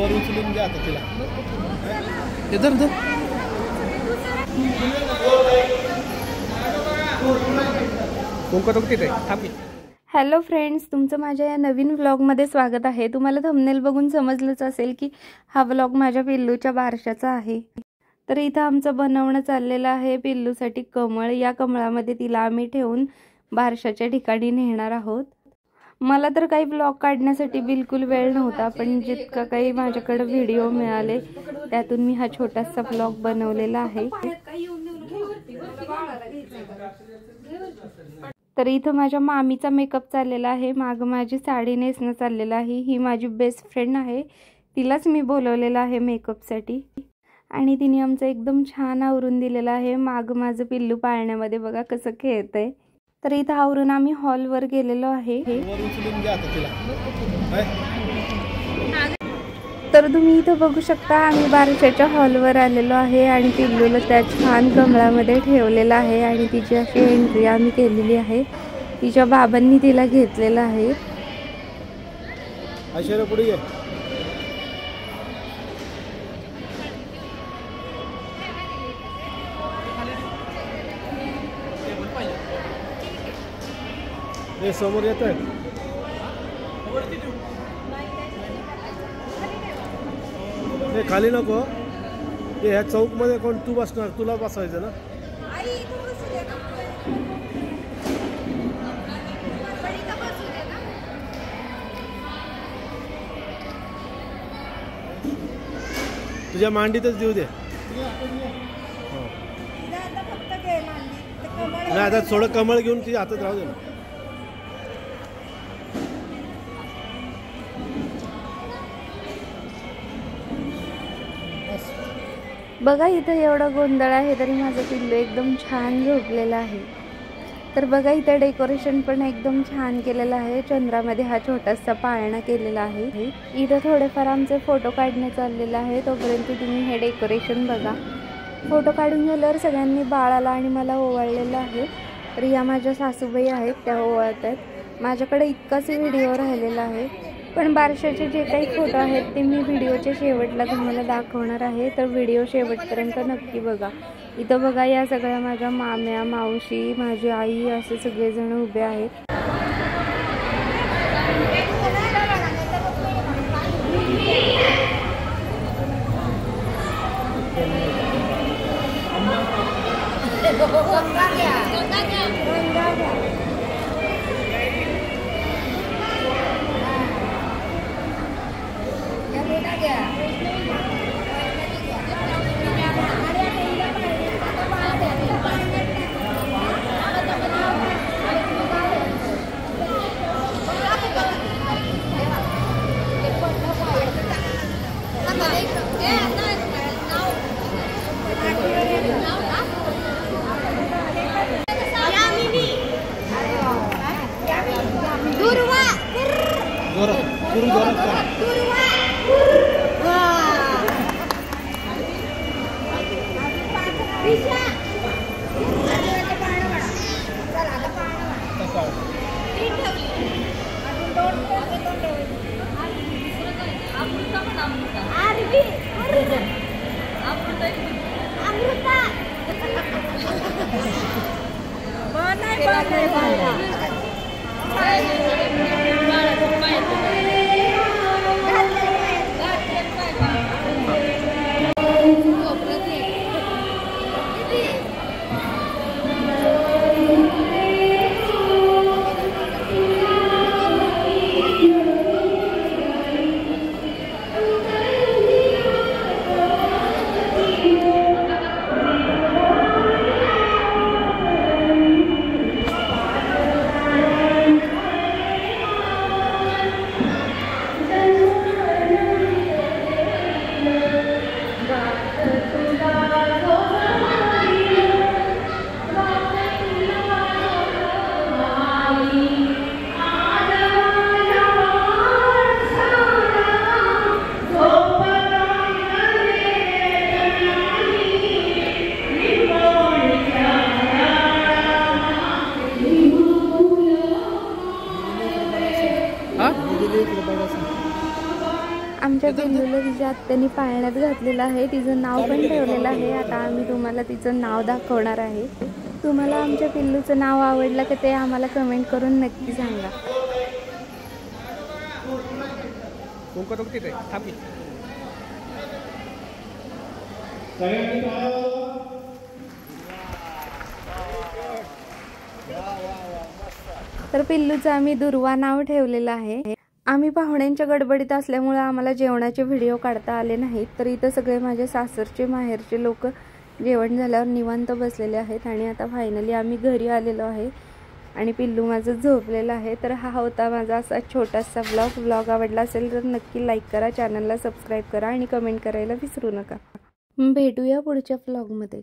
वर उचलून घ्या आता तिला. इधर इधर हॅलो फ्रेंड्स, तुमचं माझ्या या नवीन व्लॉगमध्ये स्वागत आहे. तुम्हाला थंबनेल बघून समजलंच असेल की हा व्लॉग माझ्या पिल्लूच्या बारशाचा आहे. तर इथं आमचं बनवणं चाललेलं आहे पिल्लूसाठी कमळ. या कमळामध्ये तिला आम्ही ठेवून बारशाच्या ठिकाणी नेणार आहोत. मला तर काही व्लॉग काढण्यासाठी बिलकुल वेळ नव्हता, पण जितका काही माझ्याकडे व्हिडिओ मिळाले त्यातून मी हा छोटासा व्लॉग बनवलेला आहे. तर इथं माझ्या मामीचा मेकअप चाललेला आहे. माग माझी साडी नेसणं चाललेलं आहे. ही माझी बेस्ट फ्रेंड आहे, तिलाच मी बोलवलेलं आहे मेकअपसाठी आणि तिने आमचं एकदम छान आवरून दिलेलं आहे. माग माझं पिल्लू पाळण्यामध्ये बघा कसं खेळतंय. तर इथं आवरून आम्ही हॉलवर गेलेलो आहे. तर तुम्ही इथं बघू शकता आम्ही बारशाच्या हॉलवर आलेलो आहे आणि पिल्लूला त्या छान कमळामध्ये ठेवलेलं आहे आणि तिची अशी एंट्री आम्ही केलेली आहे. तिच्या बाबांनी तिला घेतलेलं आहे. समोर येत आहे. खाली नको. ह्या चौक मध्ये कोण तू बसणार? तुला बसवायचं ना. तुझ्या मांडीतच देऊ दे. नाही आता थोडं कमळ घेऊन तिच्या हातात राहू दे ना. बघा इथं एवढा गोंधळ आहे तरी माझं पिल्लू एकदम छान झोपलेला आहे. तर बघा इथं डेकोरेशन पण एकदम छान केलेलं आहे. चंद्रामध्ये हा छोटासा पाळणा केलेला आहे. इथं थोडेफार आमचे फोटो काढणे चाललेलं आहे. तोपर्यंत तुम्ही हे डेकोरेशन बघा. फोटो काढून झाल्यावर सगळ्यांनी बाळाला आणि मला ओवाळलेलं आहे. तर या माझ्या सासूबाई आहेत, त्या ओवाळत आहेत. माझ्याकडे इतकाच व्हिडिओ राहिलेला आहे, पण बारशाचे जे काही फोटो आहेत ते मी व्हिडिओच्या शेवटला तुम्हाला दाखवणार आहे. तर व्हिडिओ शेवटपर्यंत नक्की बघा. इथं बघा या सगळ्या माझ्या माम्या, मावशी, माझी आई असे सगळेजण उभे आहेत. पिल्लूला तिच्या आत्याने पाळण्यात घातलेलं आहे, तिचं नाव पण ठेवलेलं आहे. आता आम्ही तुम्हाला तिचं नाव दाखवणार आहे. तुम्हाला आमच्या पिल्लूचं नाव आवडलं की ते आम्हाला कमेंट करून नक्की सांगा. तर पिल्लूचं आम्ही दुर्वा नाव ठेवलेलं आहे. आम्ही पाहुण्यांच्या गडबडीत असल्यामुळे आम्हाला जेवणाचे व्हिडिओ काढता आले नाहीत. तर इथं सगळे माझे सासरचे माहेरचे लोक जेवण झाल्यावर निवांत बसलेले आहेत. आणि आता फायनली आम्ही घरी आलेलो आहे आणि पिल्लू माझं झोपलेलं आहे. तर हा होता माझा असा छोटासा व्लॉग आवडला असेल तर नक्की लाईक करा, चॅनलला सबस्क्राईब करा आणि कमेंट करायला विसरू नका. भेटूया पुढच्या व्लॉगमध्ये.